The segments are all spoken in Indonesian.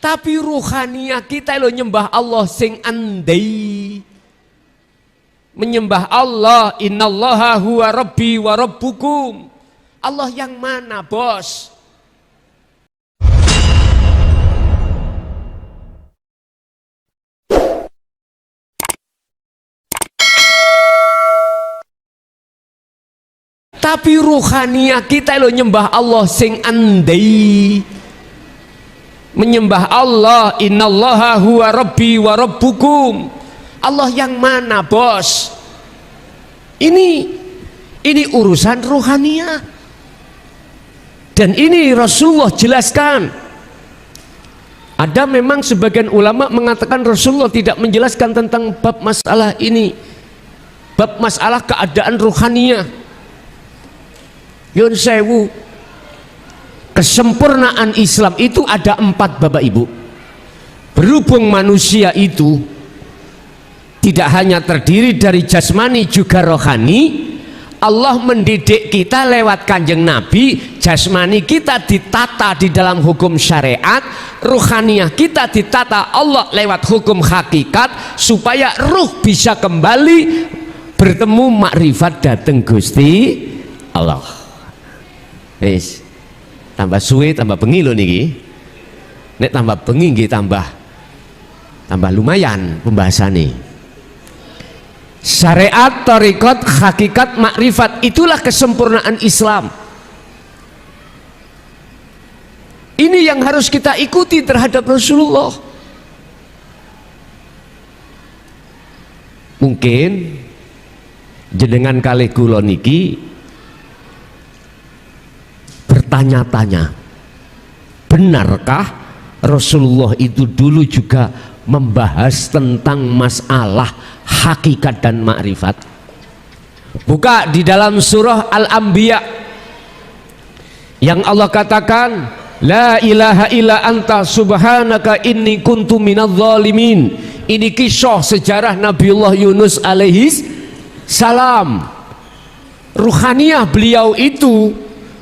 Tapi ruhaniah kita lo nyembah Allah sing andai. Menyembah Allah, innallaha huwa rabbi wa rabbukum. Allah yang mana, bos? Tapi ruhaniah kita lo nyembah Allah sing andai. Menyembah Allah, innallaha huwa rabbi wa rabbukum. Allah yang mana, bos? Ini urusan ruhaniah. Dan ini Rasulullah jelaskan. Ada memang sebagian ulama mengatakan Rasulullah tidak menjelaskan tentang bab masalah ini, bab masalah keadaan ruhaniah. Yun sewu, kesempurnaan Islam itu ada 4, Bapak Ibu. Berhubung manusia itu tidak hanya terdiri dari jasmani juga rohani, Allah mendidik kita lewat kanjeng Nabi. Jasmani kita ditata di dalam hukum syariat, ruhaniah kita ditata Allah lewat hukum hakikat, supaya ruh bisa kembali bertemu makrifat dateng Gusti Allah. Wis, tambah suwe tambah bengi lho niki. Nek tambah bengi nggih tambah lumayan pembahasannya. Syariat, thariqat, hakikat, makrifat, itulah kesempurnaan Islam. Ini yang harus kita ikuti terhadap Rasulullah. Mungkin jenengan kalih kula niki bertanya-tanya, benarkah Rasulullah itu dulu juga membahas tentang masalah hakikat dan makrifat? Buka di dalam surah Al-Anbiya yang Allah katakan, la ilaha illa anta subhanaka inni kuntu minadz zalimin. Ini kisah sejarah Nabiullah Yunus alaihis salam. Ruhaniah beliau itu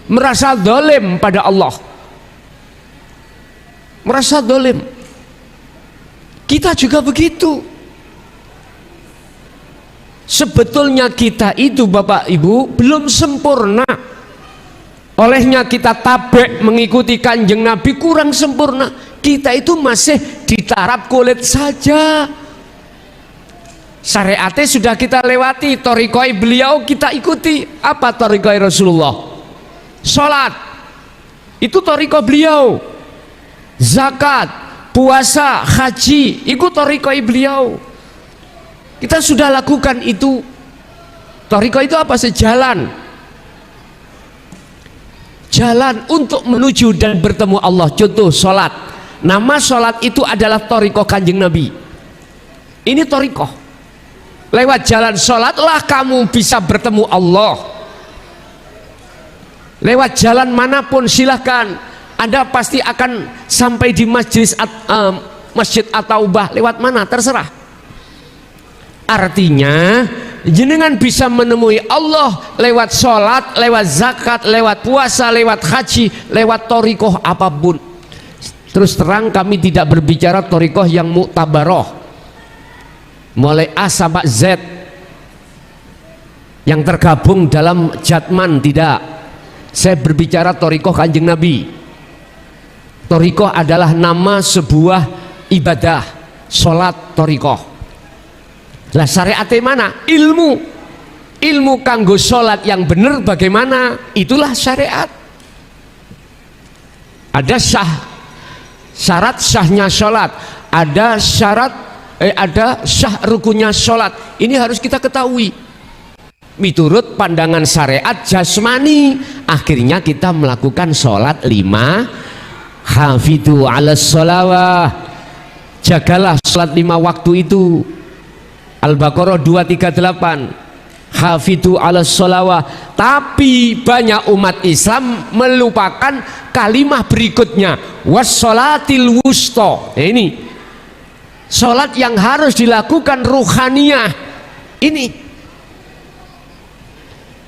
merasa zalim pada Allah, merasa zalim. Kita juga begitu. Sebetulnya kita itu Bapak Ibu belum sempurna. Olehnya kita tabek mengikuti kanjeng Nabi kurang sempurna. Kita itu masih di taraf kulit saja. Syariatnya sudah kita lewati, thariqah beliau kita ikuti. Apa thariqah Rasulullah? Salat, itu thariqah beliau. Zakat, puasa, haji, ikut thariqah beliau. Kita sudah lakukan itu. Thariqah itu apa? Sejalan, jalan untuk menuju dan bertemu Allah. Contoh sholat, nama sholat itu adalah thariqah kanjeng Nabi. Ini thariqah. Lewat jalan sholatlah kamu bisa bertemu Allah. Lewat jalan manapun silahkan, Anda pasti akan sampai di masjid At-Taubah. Lewat mana terserah. Artinya jenengan bisa menemui Allah lewat sholat, lewat zakat, lewat puasa, lewat haji, lewat thariqah apapun. Terus terang kami tidak berbicara thariqah yang mu'tabaroh mulai A sampai Z yang tergabung dalam jatman, tidak. Saya berbicara thariqah kanjeng Nabi. Thariqah adalah nama sebuah ibadah, sholat thariqah. Lah syariatnya mana? Ilmu kanggo sholat yang benar bagaimana? Itulah syariat. Ada syarat sahnya sholat, ada ada syah rukunnya sholat. Ini harus kita ketahui. Miturut pandangan syariat jasmani, akhirnya kita melakukan sholat 5. Hafidhu ala sholawah, jagalah sholat 5 waktu itu. Al-Baqarah 238, hafidhu ala sholawah. Tapi banyak umat Islam melupakan kalimat berikutnya, wassolatil wusta. Ini sholat yang harus dilakukan ruhaniah.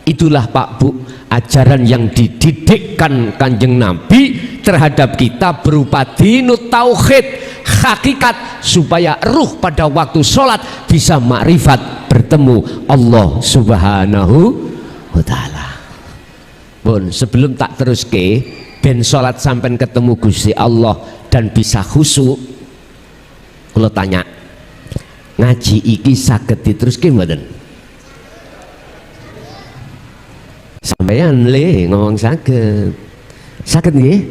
Itulah Pak Bu, ajaran yang dididikkan kanjeng Nabi terhadap kita berupa dinut tauhid, hakikat, supaya ruh pada waktu sholat bisa makrifat bertemu Allah Subhanahu wa ta'ala. Pun sebelum tak terus ke ben sholat sampai ketemu Gusti Allah dan bisa khusyuk, kalau tanya ngaji iki saged diteruske mboten? Sampeyan le ngomong saged. Saged nggih?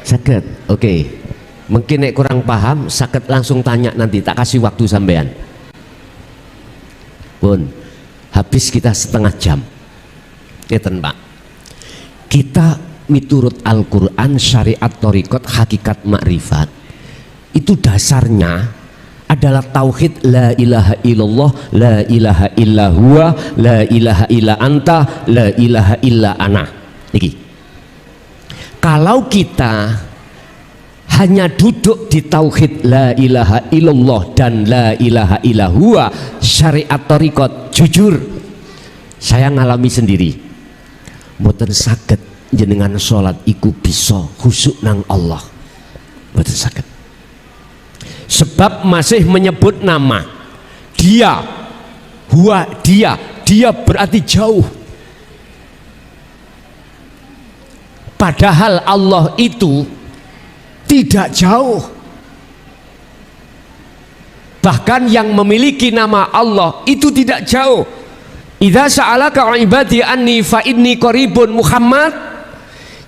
Saged. Oke. Mungkin nek kurang paham saged langsung tanya, nanti tak kasih waktu sampean. Pun habis kita setengah jam. Ngeten Pak. Kita miturut Al-Qur'an, syariat, thariqat, hakikat, makrifat. Itu dasarnya adalah tauhid la ilaha illallah, la ilaha illa huwa, la ilaha illa anta, la ilaha illa ana. Niki. Kalau kita hanya duduk di tauhid la ilaha illallah dan la ilaha illa huwa, syariat thariqat, jujur saya ngalami sendiri, mboten saged jenengan salat iku bisa khusyuk nang Allah, mboten saged. Sebab masih menyebut nama dia, huwa, dia berarti jauh, padahal Allah itu tidak jauh. Bahkan yang memiliki nama Allah itu tidak jauh. Idza sa'alaka ibadi anni fa inni qaribun. Muhammad,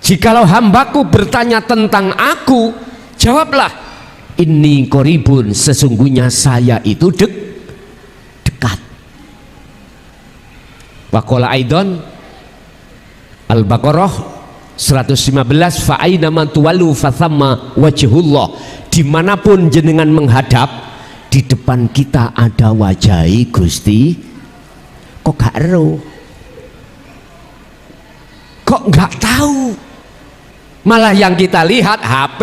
jikalau hambaku bertanya tentang aku, jawablah inni qaribun, sesungguhnya saya itu dekat. Waqala aidan Al-Baqarah 115, fa aina man tuwallu fa thamma wajhullah. Dimanapun jenengan menghadap, di depan kita ada wajahi Gusti. Kok gak ero? Kok gak tahu? Malah yang kita lihat HP,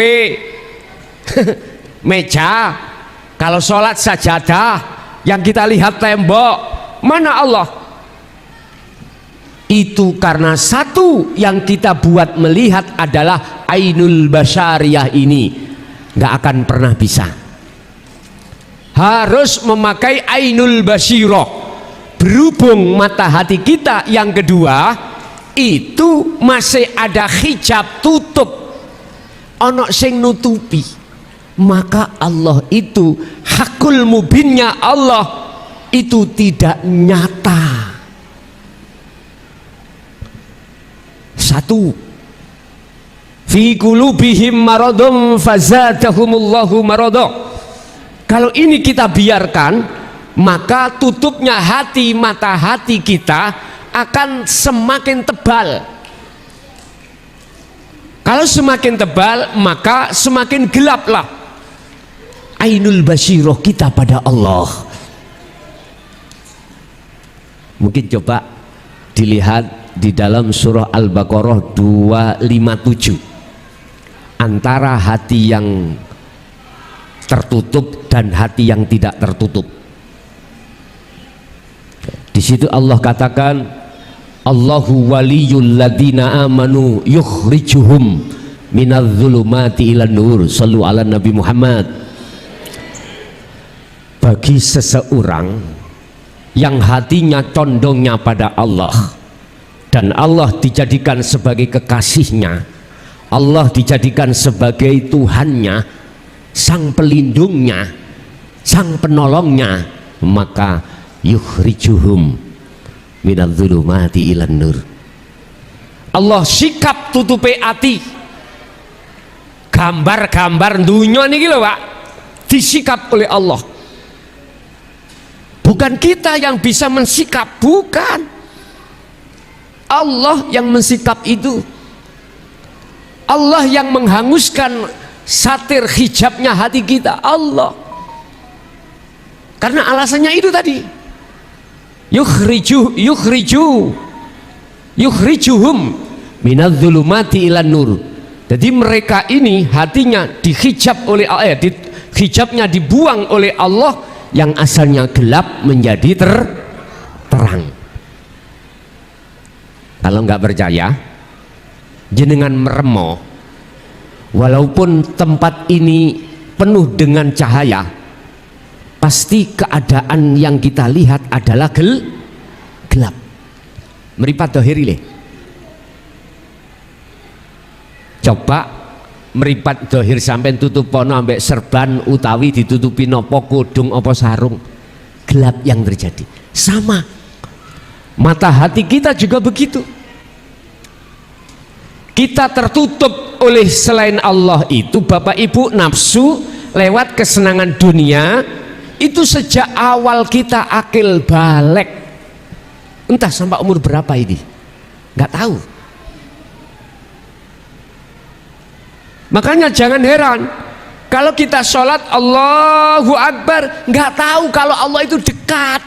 meja, kalau sholat sajadah, yang kita lihat tembok. Mana Allah? Itu karena satu yang kita buat melihat adalah ainul basyariyah ini nggak akan pernah bisa. Harus memakai ainul basyirah. Berhubung mata hati kita yang kedua itu masih ada hijab tutup, ono sing nutupi, maka Allah itu hakul mubinnya Allah itu tidak nyata. Satu, fi qulubihim maradun fazadahumullahu marada. Kalau ini kita biarkan, maka tutupnya hati, mata hati kita akan semakin tebal. Kalau semakin tebal, maka semakin gelaplah ainul basyirah kita pada Allah. Mungkin coba dilihat di dalam surah Al-Baqarah 257, antara hati yang tertutup dan hati yang tidak tertutup. Di situ Allah katakan, Allahu waliyul ladina amanu yukhrijuhum minadh-dhulumati ilan nur. Shallu ala Nabi Muhammad. Bagi seseorang yang hatinya condongnya pada Allah dan Allah dijadikan sebagai kekasihnya, Allah dijadikan sebagai Tuhannya, sang pelindungnya, sang penolongnya, maka yukhrijuhum minadh-dhulumati ilan nur. Allah sikap tutupe ati, gambar-gambar dunya niki lho Pak, disikap oleh Allah. Bukan kita yang bisa mensikap, bukan. Allah yang mensikap itu. Allah yang menghanguskan satir hijabnya hati kita, Allah. Karena alasannya itu tadi, yukhrijuhum minadh-dhulumati ilan nur. Jadi mereka ini hatinya dihijab oleh Allah, hijabnya dibuang oleh Allah, yang asalnya gelap menjadi terang. Kalau nggak percaya, jenengan meremo walaupun tempat ini penuh dengan cahaya, pasti keadaan yang kita lihat adalah gelap. Meripat dohiri le. Coba meripat dohir sampai tutup pono ambek serban utawi ditutupi nopo kudung opo sarung, gelap yang terjadi. Sama mata hati kita juga begitu. Kita tertutup oleh selain Allah itu, Bapak Ibu, nafsu lewat kesenangan dunia itu sejak awal kita akil balik. Entah sampai umur berapa ini, nggak tahu. Makanya jangan heran kalau kita sholat Allahu Akbar nggak tahu kalau Allah itu dekat.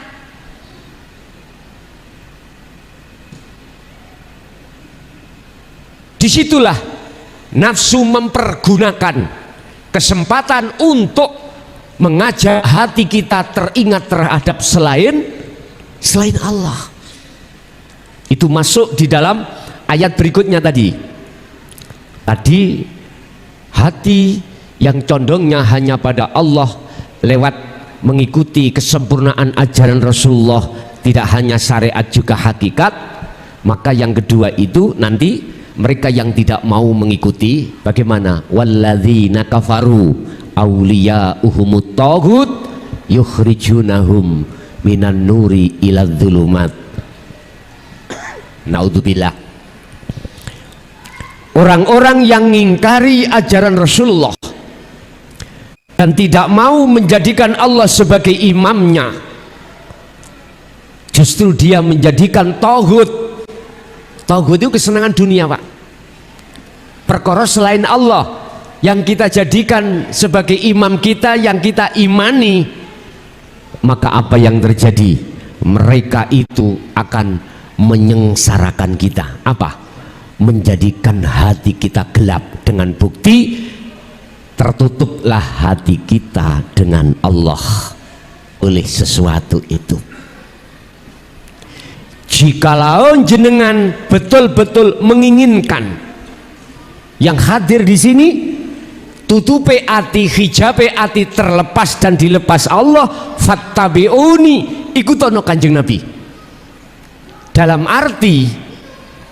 Disitulah nafsu mempergunakan kesempatan untuk mengajak hati kita teringat terhadap selain Allah. Itu masuk di dalam ayat berikutnya tadi. Hati yang condongnya hanya pada Allah lewat mengikuti kesempurnaan ajaran Rasulullah, tidak hanya syariat juga hakikat. Maka yang kedua itu nanti mereka yang tidak mau mengikuti bagaimana? Walladzina kafaru awliya'uhumut taghut yukhrijunahum minan nuri ilal dzulumat. Naudzubillah. Orang-orang yang mengingkari ajaran Rasulullah dan tidak mau menjadikan Allah sebagai imamnya, justru dia menjadikan taghut. Taghut itu kesenangan dunia, Pak. Perkara selain Allah yang kita jadikan sebagai imam kita, yang kita imani, maka apa yang terjadi? Mereka itu akan menyengsarakan kita. Apa? Menjadikan hati kita gelap dengan bukti tertutuplah hati kita dengan Allah oleh sesuatu itu. Jikalau jenengan betul-betul menginginkan yang hadir di sini, tutupe ati, hijabe ati terlepas dan dilepas Allah, fattabi'uni, ikutono Kanjeng Nabi. Dalam arti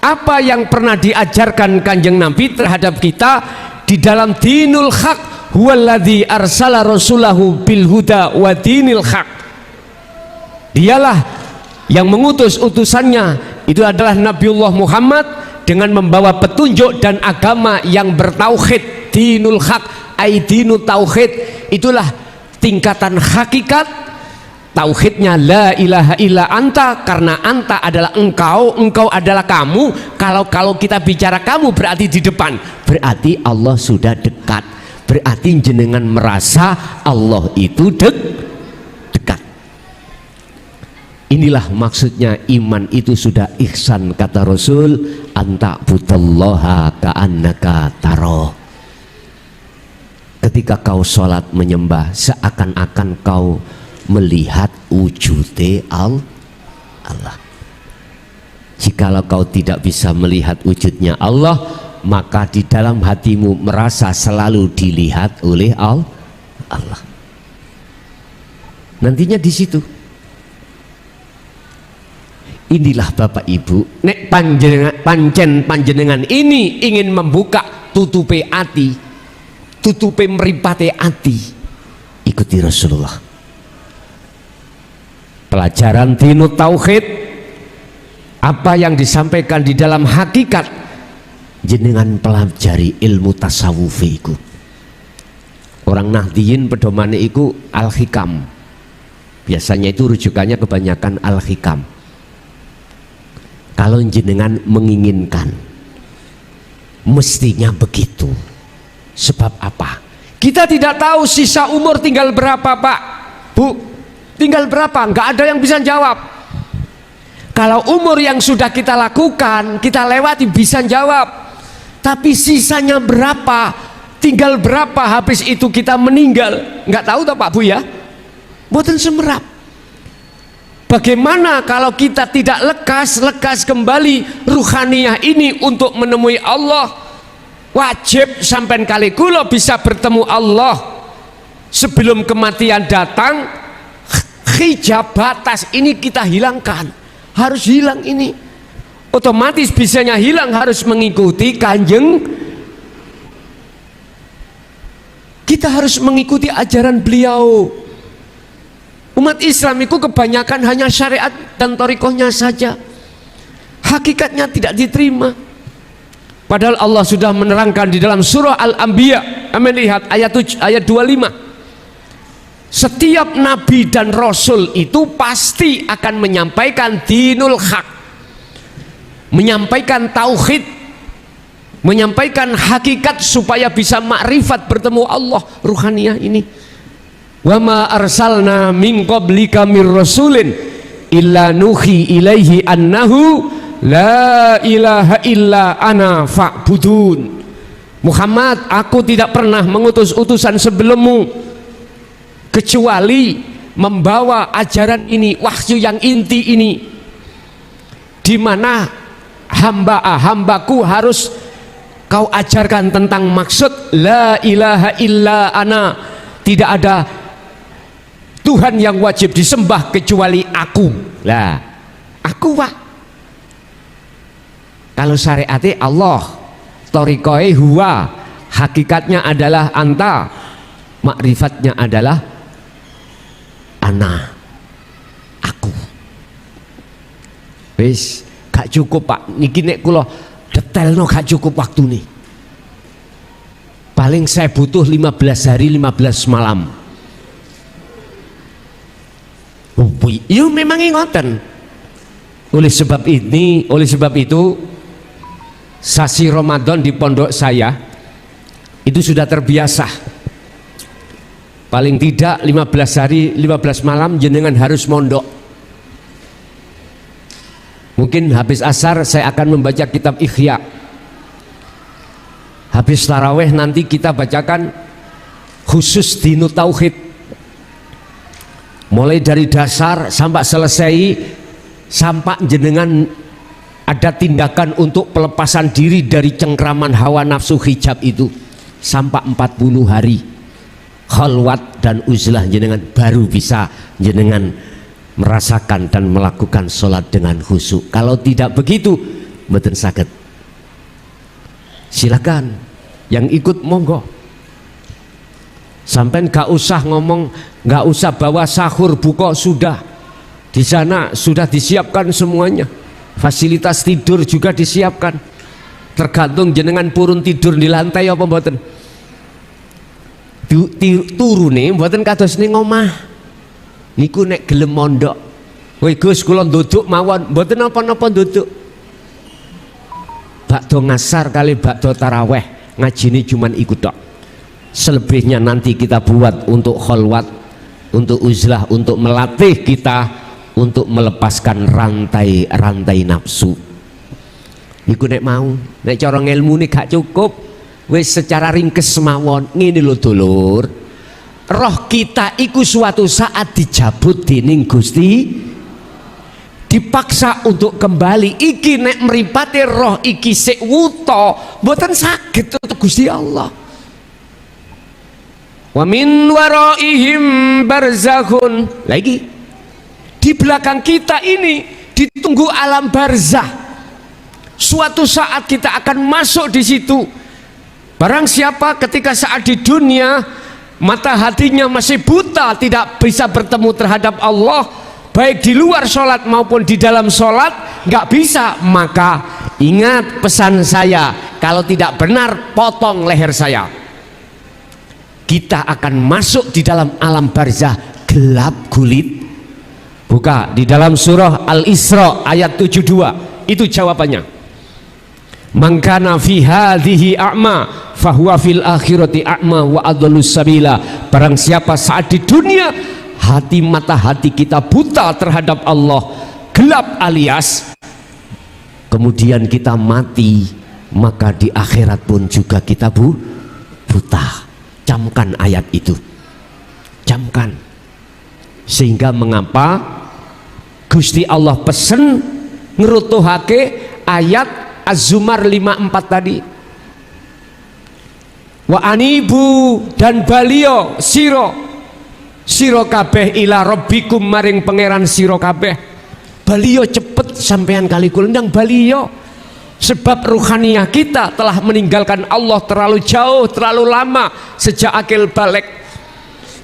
apa yang pernah diajarkan Kanjeng Nabi terhadap kita di dalam dinul haq, huwaladzi arsala rasulahu bil huda wa dinil haq. Dialah yang mengutus utusannya, itu adalah Nabiullah Muhammad dengan membawa petunjuk dan agama yang bertauhid, dinul haq, aidinu tauhid. Itulah tingkatan hakikat tauhidnya, la ilaha illa anta, karena anta adalah engkau, engkau adalah kamu. Kalau kita bicara kamu berarti di depan, berarti Allah sudah dekat, berarti jenengan merasa Allah itu dekat. Inilah maksudnya iman itu sudah ihsan, kata Rasul, anta butallaha ka'annaka taro. Ketika kau sholat menyembah, seakan-akan kau melihat wujudnya Allah. Jikalau kau tidak bisa melihat wujudnya Allah, maka di dalam hatimu merasa selalu dilihat oleh Allah. Nantinya di situ. Inilah Bapak Ibu, nek panjenengan ini ingin membuka tutupe ati, tutupe meripate ati, ikuti Rasulullah. Pelajaran dinut tauhid, apa yang disampaikan di dalam hakikat, jenengan pelajari ilmu tasawuf iku. Orang Nahdiyin pedomane iku al-hikam. Biasanya itu rujukannya kebanyakan al-hikam. Kalau jenengan menginginkan, mestinya begitu. Sebab apa? Kita tidak tahu sisa umur tinggal berapa, Pak, Bu. Tinggal berapa? Nggak ada yang bisa jawab. Kalau umur yang sudah kita lakukan, kita lewati, bisa jawab. Tapi sisanya berapa? Tinggal berapa? Habis itu kita meninggal. Nggak tahu toh Pak Bu ya? Boten semerap. Bagaimana kalau kita tidak lekas kembali ruhaniyah ini untuk menemui Allah? wajib sampean kali kula bisa bertemu Allah sebelum kematian datang. Hijab batas ini kita hilangkan, harus hilang ini. Otomatis bisanya hilang, harus mengikuti kanjeng. Kita harus mengikuti ajaran beliau. Umat Islam itu kebanyakan hanya syariat dan thariqahnya saja, hakikatnya tidak diterima. Padahal Allah sudah menerangkan di dalam surah Al-Anbiya, melihat ayat 25, setiap nabi dan rasul itu pasti akan menyampaikan dinul haq, menyampaikan tauhid, menyampaikan hakikat supaya bisa makrifat bertemu Allah ruhaniyah ini. Wa ma arsalna min qablika mir rasulin illa nuhi ilaihi annahu la ilaha illa ana fa'budun. Muhammad, aku tidak pernah mengutus utusan sebelummu kecuali membawa ajaran ini, wahyu yang inti ini, di mana hambaku harus kau ajarkan tentang maksud la ilaha illa ana, tidak ada Tuhan yang wajib disembah kecuali aku. Lah, aku Pak. Kalau syariatnya Allah, thariqahe huwa, hakikatnya adalah anta, makrifatnya adalah ana, aku. Wis, gak cukup Pak. Niki nek kula detailno gak cukup waktu nih. Paling saya butuh 15 hari 15 malam. Iya memang ngoten. Oleh sebab itu sasi Ramadan di pondok saya itu sudah terbiasa. Paling tidak 15 hari 15 malam jenengan harus mondok. Mungkin habis asar saya akan membaca kitab Ihya. Habis taraweh nanti kita bacakan khusus Dinu Tauhid. Mulai dari dasar sampai selesai, sampai jenengan ada tindakan untuk pelepasan diri dari cengkraman hawa nafsu hijab itu sampai 40 hari khalwat dan uzlah jenengan baru bisa jenengan merasakan dan melakukan sholat dengan khusyuk. Kalau tidak begitu mboten saged. Silakan yang ikut monggo. Sampai gak usah ngomong, gak usah bawa sahur buka, sudah di sana sudah disiapkan semuanya, fasilitas tidur juga disiapkan, tergantung jenengan purun tidur di lantai apa mboten. Turune mboten kados ning omah niku nek gelem mondok, woi Gus kula nduduk mawon, mboten napa-napa nduduk. Bakdo ngasar kali bakdo taraweh ngajine cuman ikut tok. Selebihnya nanti kita buat untuk khalwat, untuk uzlah, untuk melatih kita untuk melepaskan rantai-rantai nafsu. Niku nek mau, nek cara ilmu nih gak cukup, wis secara ringkes mawon. Ngene lho dulur, roh kita iku suatu saat dijabut dening Gusti, dipaksa untuk kembali. Iki nek mripate roh iki sik wuta, mboten saged untuk Gusti Allah. Wa min waraihim barzakhun. Lagi di belakang kita ini ditunggu alam barzah. Suatu saat kita akan masuk di situ. Barang siapa ketika saat di dunia mata hatinya masih buta, tidak bisa bertemu terhadap Allah, baik di luar sholat maupun di dalam sholat, nggak bisa, maka ingat pesan saya, kalau tidak benar potong leher saya. Kita akan masuk di dalam alam barzah gelap gulit. Buka di dalam surah Al-Isra ayat 72, itu jawabannya. Man kana fi hadhihi a'ma fahuwa fil akhirati a'ma wa adallus sabila. Barang siapa saat di dunia mata hati kita buta terhadap Allah, gelap alias kemudian kita mati, maka di akhirat pun juga kita buta. Camkan ayat itu, camkan. Sehingga mengapa Gusti Allah pesen ngerutuhake ayat Az-Zumar 54 tadi. Wa anibu dan balio siro kabeh ila rabbikum maring pangeran siro kabeh. Balio cepet sampean kali kulendang balio, sebab ruhaniyah kita telah meninggalkan Allah terlalu jauh, terlalu lama sejak akil balik.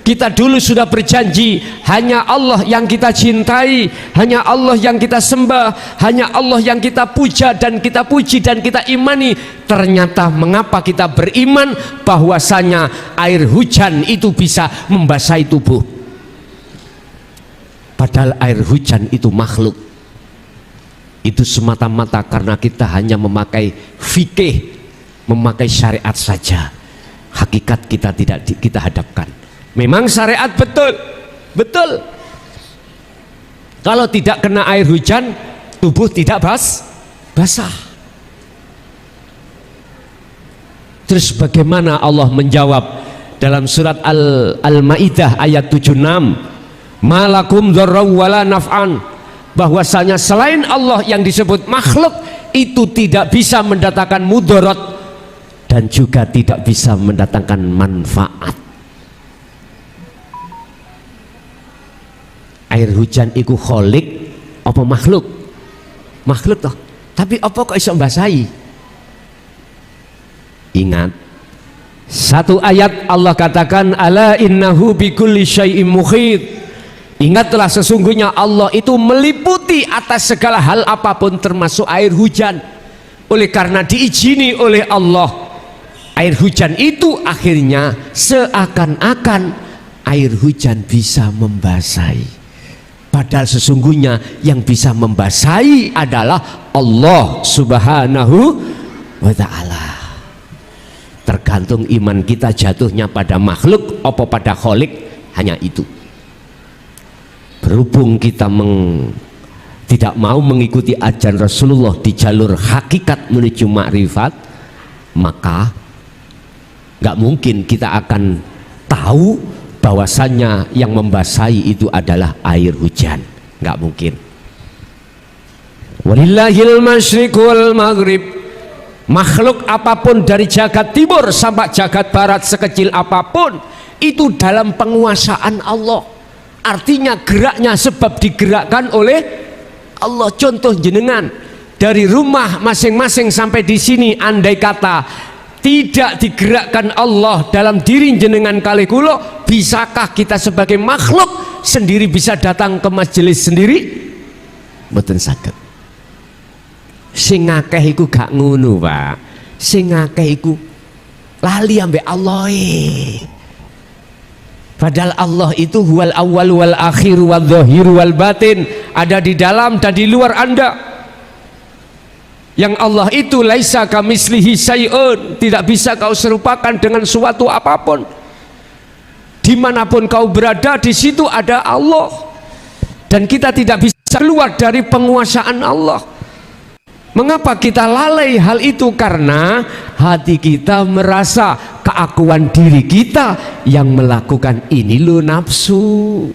Kita dulu sudah berjanji hanya Allah yang kita cintai, hanya Allah yang kita sembah, hanya Allah yang kita puja dan kita puji dan kita imani. Ternyata mengapa kita beriman bahwasanya air hujan itu bisa membasahi tubuh, padahal air hujan itu makhluk. Itu semata-mata karena kita hanya memakai fikih, memakai syariat saja. Hakikat kita tidak kita hadapkan. Memang syariat betul. Kalau tidak kena air hujan, tubuh tidak basah. Terus bagaimana Allah menjawab dalam surat Al-Maidah ayat 76? Malakum dzarraw wala naf'an, bahwasanya selain Allah yang disebut makhluk itu tidak bisa mendatangkan mudarat dan juga tidak bisa mendatangkan manfaat. Air hujan itu kholik apa makhluk? Makhluk toh. Tapi apa kok iso mbasahi? Ingat, satu ayat Allah katakan ala innahu bikulli syai'im muhit. Ingatlah sesungguhnya Allah itu meliputi atas segala hal apapun termasuk air hujan. Oleh karena diizini oleh Allah, air hujan itu akhirnya seakan-akan air hujan bisa membasahi. Padahal sesungguhnya yang bisa membasahi adalah Allah Subhanahu wa ta'ala. Tergantung iman kita jatuhnya pada makhluk apa pada kholik, hanya itu. Berhubung kita tidak mau mengikuti ajaran Rasulullah di jalur hakikat menuju makrifat, maka nggak mungkin kita akan tahu bahwasannya yang membasahi itu adalah air hujan. Nggak mungkin. Walillahil masyriq wal maghrib. Makhluk apapun dari jagat timur sampai jagat barat sekecil apapun itu dalam penguasaan Allah. Artinya geraknya sebab digerakkan oleh Allah. Contoh jenengan dari rumah masing-masing sampai di sini, andai kata tidak digerakkan Allah dalam diri jenengan kali kulo, bisakah kita sebagai makhluk sendiri bisa datang ke majelis sendiri? Mboten saged. Sing akeh iku gak ngono, Pak. Sing akeh iku lali ambek Allah. Padahal Allah itu huwal awwal wal akhir wal zahir wal batin, ada di dalam dan di luar Anda. Yang Allah itu laisa kamislihi syai'un, tidak bisa kau serupakan dengan suatu apapun. Dimanapun kau berada, di situ ada Allah, dan kita tidak bisa keluar dari penguasaan Allah. Mengapa kita lalai hal itu? Karena hati kita merasa keakuan diri kita yang melakukan ini lo nafsu.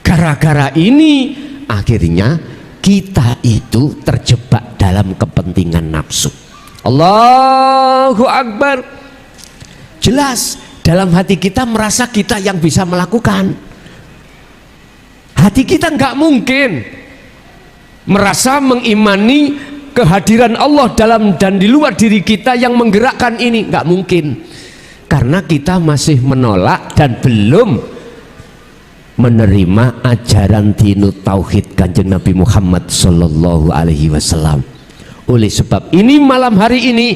Gara-gara ini akhirnya kita itu terjebak dalam kepentingan nafsu. Allahu Akbar. Jelas dalam hati kita merasa kita yang bisa melakukan. Hati kita nggak mungkin merasa mengimani kehadiran Allah dalam dan di luar diri kita yang menggerakkan ini, nggak mungkin. Karena kita masih menolak dan belum menerima ajaran dinut tauhid Kanjeng Nabi Muhammad sallallahu alaihi wasallam. Oleh sebab ini malam hari ini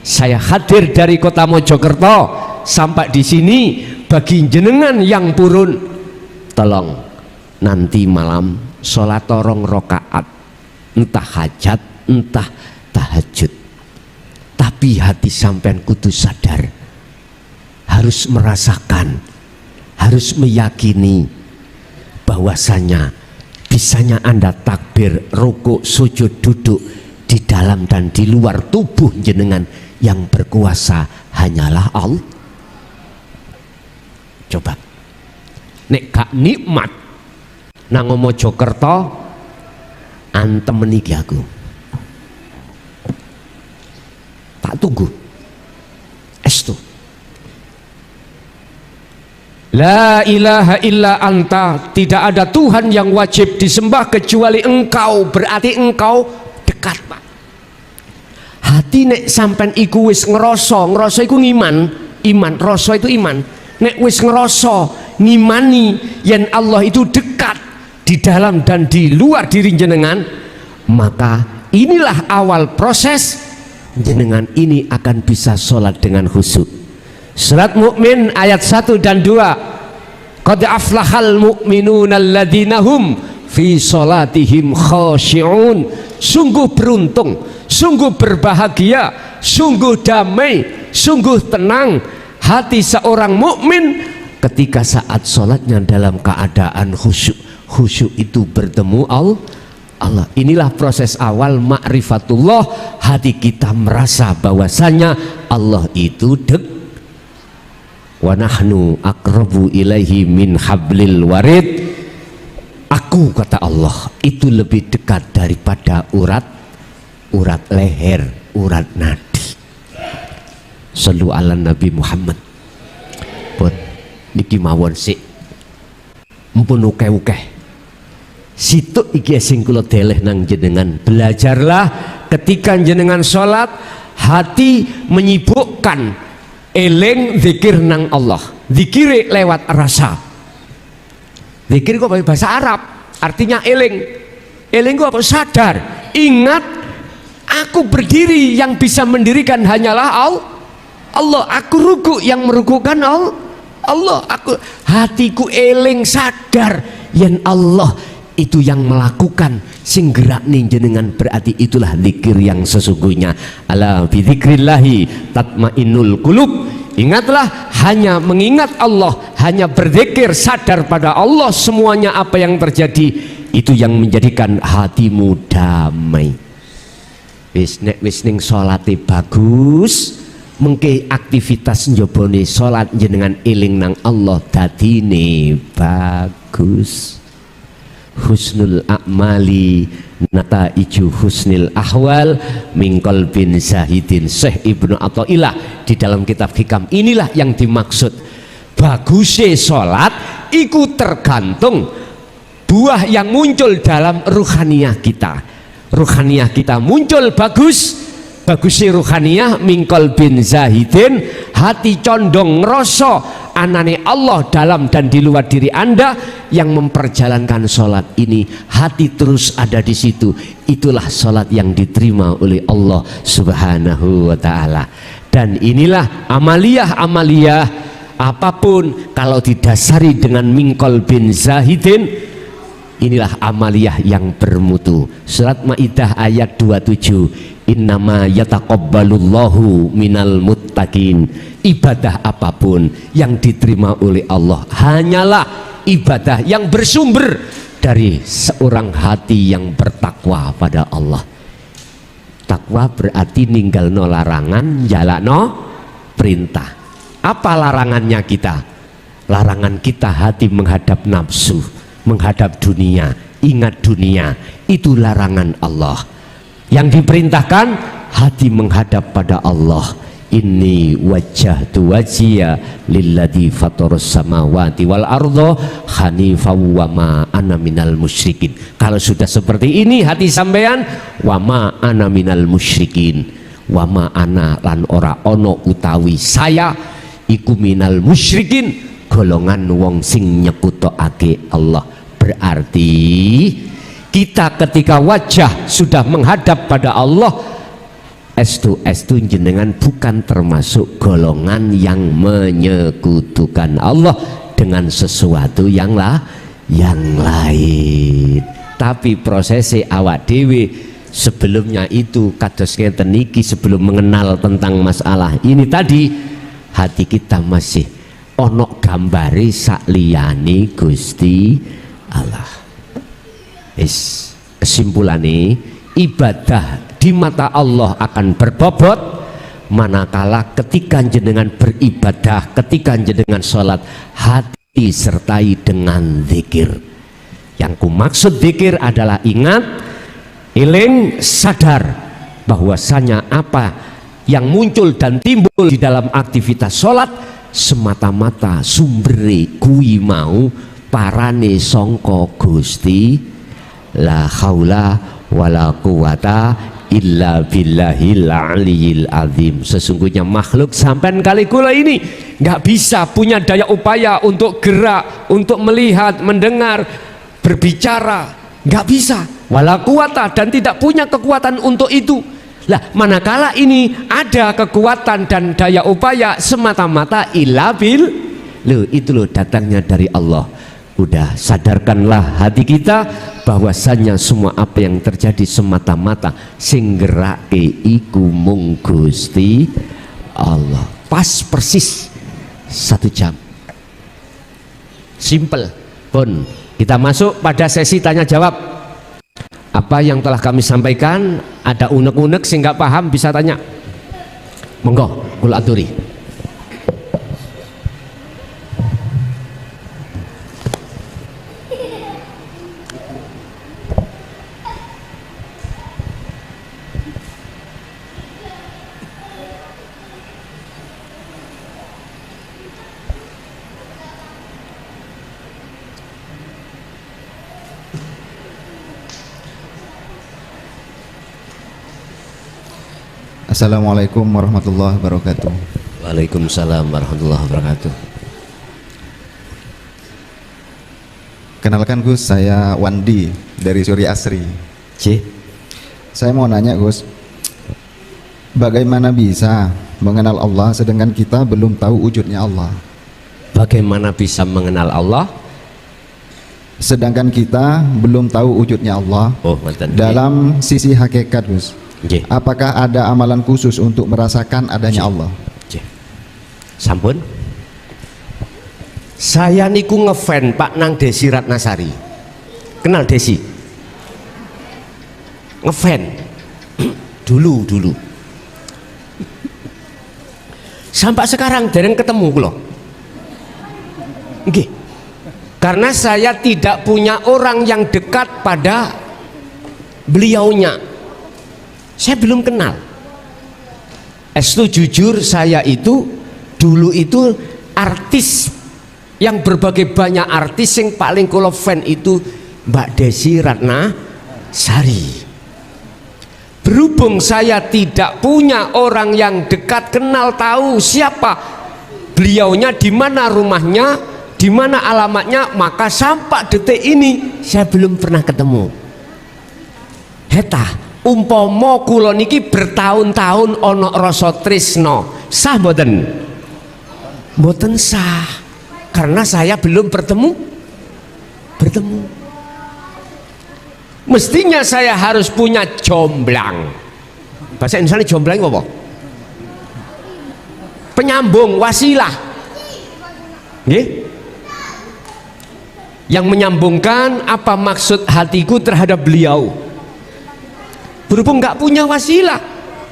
saya hadir dari kota Mojokerto sampai di sini bagi jenengan yang purun, tolong nanti malam sholat torong rokaat, entah hajat entah tahajud, tapi hati sampean kudu sadar, harus merasakan, harus meyakini bahwasanya bisanya Anda takbir, rukuk, sujud, duduk di dalam dan di luar tubuh jenengan, yang berkuasa hanyalah Allah. Coba nek gak nikmat nang Mojokerto antem meniki aku tak tunggu La ilaha illa anta, tidak ada Tuhan yang wajib disembah kecuali engkau. Berarti engkau dekat, Pak. Hati nek sampean iku wis ngerasa iku iman, rasa itu iman. Nek wis ngerasa ngimani yen Allah itu dekat di dalam dan di luar diri jenengan, maka inilah awal proses jenengan ini akan bisa sholat dengan khusyuk. Surat Mukmin ayat 1 dan 2. Qad aflahal mu'minuna alladzina hum fi sholatihim khashi'un. Sungguh beruntung, sungguh berbahagia, sungguh damai, sungguh tenang hati seorang mukmin ketika saat sholatnya dalam keadaan khusyuk. Khusyuk itu bertemu Allah. Inilah proses awal ma'rifatullah. Hati kita merasa bahwasanya Allah itu wa nahnu aqrabu ilaihi min hablil warid. Aku, kata Allah, itu lebih dekat daripada urat leher, urat nadi. Sallu ala Nabi Muhammad. Pun niki mawon sik mpun ukeh-ukeh situk iki sing kula deleh nang jenengan. Belajarlah ketika jenengan salat hati menyibukkan eling zikir nang Allah. Zikir lewat rasa. Zikir kok bahasa Arab, artinya eling. Eling kok apa? Sadar, ingat aku berdiri, yang bisa mendirikan hanyalah Allah. Aku ruku, yang merukukan Allah. Aku hatiku eling sadar yen Allah itu yang melakukan sing gerak ning jenengan. Berarti itulah zikir yang sesungguhnya. Ala bi dzikrillahi tatmainnul qulub. Ingatlah, hanya mengingat Allah, hanya berzikir sadar pada Allah, semuanya apa yang terjadi itu yang menjadikan hatimu damai. Wis nek wis ning salate bagus, mengke aktivitas njobone salat jenengan eling nang Allah dadine bagus. Husnul a'mali nataiju husnil ahwal min qalbin zahidin. Syekh Ibnu Athaillah di dalam kitab Hikam, inilah yang dimaksud bagusnya salat iku tergantung buah yang muncul dalam ruhaniyah kita. Ruhaniyah kita muncul bagusnya ruhaniyah min qalbin zahidin, hati condong ngerasa anane Allah dalam dan di luar diri Anda yang memperjalankan sholat ini. Hati terus ada di situ. Itulah sholat yang diterima oleh Allah Subhanahu wa ta'ala. Dan inilah amaliyah apapun kalau didasari dengan mingkol bin zahidin, inilah amaliyah yang bermutu. Surat Maidah ayat 27. Innama yataqabbalullahu minal muttaqin. Ibadah apapun yang diterima oleh Allah hanyalah ibadah yang bersumber dari seorang hati yang bertakwa pada Allah. Takwa berarti ninggalno larangan, jalakno perintah. Apa larangannya kita? Larangan kita hati menghadap nafsu, menghadap dunia, ingat dunia. Itu larangan Allah. Yang diperintahkan hati menghadap pada Allah. Inni wajjahtu wajhiya lilladzi fatarus samawati wal arda hanifan wa ma ana minal musyrikin. Kalau sudah seperti ini hati sampean, wa ma ana minal musyrikin, wa ma ana lan ora ono utawi saya iku minal musyrikin, golongan wong sing nyekutokake Allah. Berarti kita ketika wajah sudah menghadap pada Allah, estu jenengan bukan termasuk golongan yang menyekutukan Allah dengan sesuatu yang lain. Tapi prosesi awak dewe sebelumnya itu kados ngeten niki, sebelum mengenal tentang masalah ini tadi, hati kita masih ono gambare sakliyane Gusti Allah. Kesimpulannya, ibadah di mata Allah akan berbobot manakala ketika jenengan beribadah, ketika jenengan sholat, hati sertai dengan zikir. Yang ku maksud zikir adalah ingat, eling, sadar bahwasanya apa yang muncul dan timbul di dalam aktivitas sholat semata-mata sumbere kuwi mau parane sangka Gusti, la haula wala quwata illa billahil aliyil azim. Sesungguhnya makhluk sampean kali kula ini nggak bisa punya daya upaya untuk gerak, untuk melihat, mendengar, berbicara, nggak bisa, wala quwata, dan tidak punya kekuatan untuk itu. Lah manakala ini ada kekuatan dan daya upaya semata-mata illa bil, loh itu loh datangnya dari Allah. Udah sadarkanlah hati kita bahwasanya semua apa yang terjadi semata-mata sing gerake iku mung Gusti Allah. Pas persis 1 jam, simple pun. Kita masuk pada sesi tanya jawab. Apa yang telah kami sampaikan ada unek-unek sing nggak paham bisa tanya, monggo kula aturi. Assalamualaikum warahmatullahi wabarakatuh. Waalaikumsalam warahmatullahi wabarakatuh. Kenalkan Gus, saya Wandi dari Suri Asri. C. Saya mau nanya Gus, bagaimana bisa mengenal Allah sedangkan kita belum tahu wujudnya Allah? Bagaimana bisa mengenal Allah sedangkan kita belum tahu wujudnya Allah? Oh, dalam sisi hakikat Gus. J. Apakah ada amalan khusus untuk merasakan adanya Allah? J. Sampun. Saya niku ngefan Pak Nang Desi Ratnasari. Kenal Desi? Ngefan. dulu. Sampai sekarang dereng ketemu kula. Nggih. Karena saya tidak punya orang yang dekat pada beliaunya. Saya belum kenal. Estu jujur saya itu dulu itu artis yang berbagai banyak artis yang paling kula fan itu Mbak Desi Ratnasari. Berhubung saya tidak punya orang yang dekat kenal tahu siapa beliaunya, di mana rumahnya, di mana alamatnya, maka sampai detik ini saya belum pernah ketemu. Heta umpama kula niki bertahun-tahun ana rasa tresna, sah mboten? Mboten sah, karena saya belum bertemu. Mestinya saya harus punya jomblang. Bahasa Indonesia jomblang apa? Penyambung, wasilah. Nggih? Yang menyambungkan apa maksud hatiku terhadap beliau. Berhubung nggak punya wasilah,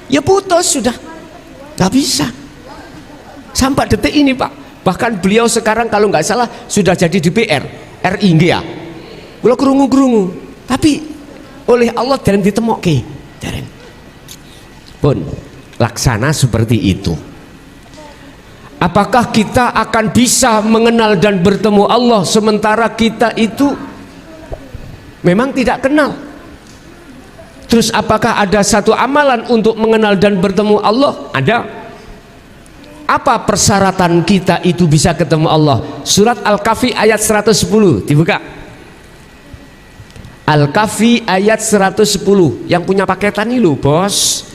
ya putus sudah, nggak bisa. Sampai detik ini Pak, bahkan beliau sekarang kalau nggak salah sudah jadi DPR RI nggih ya. Kula krungu-krungu, tapi oleh Allah dereng ditemokke, dereng. Pun laksana seperti itu. Apakah kita akan bisa mengenal dan bertemu Allah sementara kita itu memang tidak kenal? Terus apakah ada satu amalan untuk mengenal dan bertemu Allah? Ada. Apa persyaratan kita itu bisa ketemu Allah? Surat Al-Kahfi ayat 110 dibuka. Al-Kahfi ayat 110. Yang punya paketan ini loh bos.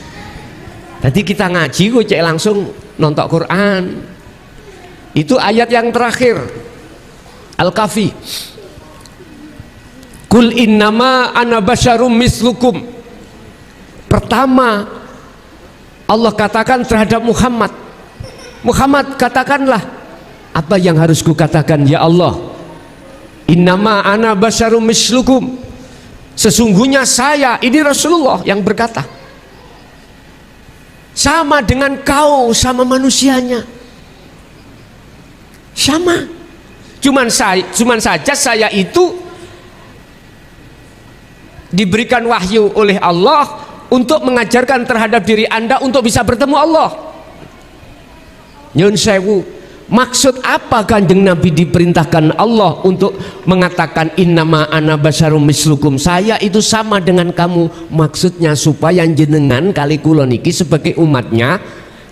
Tadi kita ngaji kok cek langsung nonton Quran. Itu ayat yang terakhir. Al-Kahfi. Kul innama ana basyarum mislukum. Pertama Allah katakan terhadap Muhammad katakanlah apa yang harus kukatakan, ya Allah, innama ana basyarum mislukum, sesungguhnya saya, ini Rasulullah yang berkata, sama dengan kau, sama manusianya, sama, cuman saja saya itu diberikan wahyu oleh Allah untuk mengajarkan terhadap diri Anda untuk bisa bertemu Allah. Nyun sewu, Maksud apa Kanjeng Nabi diperintahkan Allah untuk mengatakan innama ana basyarum mislukum, saya itu sama dengan kamu? Maksudnya supaya jenengan kali kula niki sebagai umatnya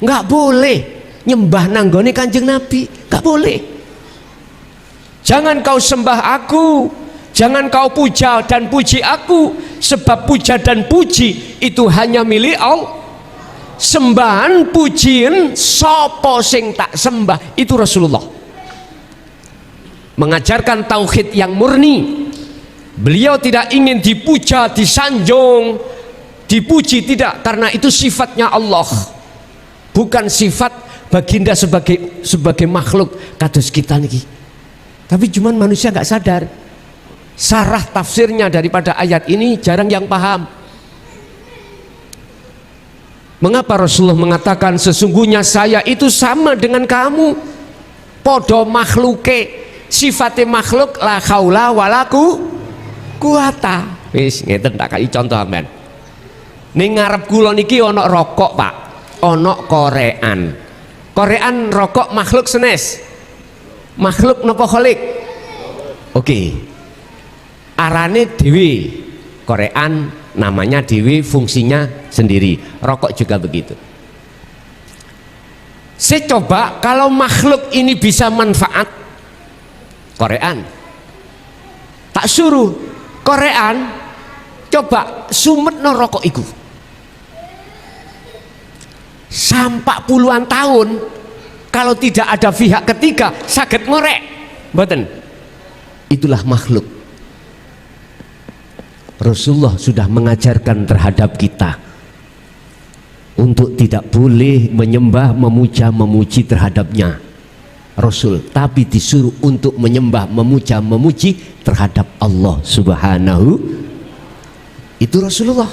nggak boleh nyembah nanggone Kanjeng Nabi, nggak boleh. Jangan kau sembah aku, jangan kau puja dan puji aku, sebab puja dan puji itu hanya milik Allah. Sembahan pujian sopo sing tak sembah itu Rasulullah. Mengajarkan tauhid yang murni. Beliau tidak ingin dipuja, disanjung, dipuji, tidak, karena itu sifatnya Allah. Bukan sifat baginda sebagai makhluk kados kita niki. Tapi cuman manusia nggak sadar. Sarah tafsirnya daripada ayat ini jarang yang paham. Mengapa Rasulullah mengatakan sesungguhnya saya itu sama dengan kamu, podo makhluke, sifatnya makhluk, la haula walaku kuwata. Wis ngeten tak kai contoh amen. Ning ngarep kula niki ana rokok, Pak. Ana korean. Korean rokok makhluk senes. Makhluk napa kholik? Oke. Arane dhewe. Korean namanya dewi, fungsinya sendiri. Rokok juga begitu. Saya coba kalau makhluk ini bisa manfaat, Korean tak suruh Korean coba sumet no rokok iku sampai puluhan tahun, kalau tidak ada pihak ketiga saged ngorek mboten. Itulah makhluk. Rasulullah sudah mengajarkan terhadap kita untuk tidak boleh menyembah, memuja, memuji terhadapnya Rasul, tapi disuruh untuk menyembah, memuja, memuji terhadap Allah Subhanahu. Itu Rasulullah.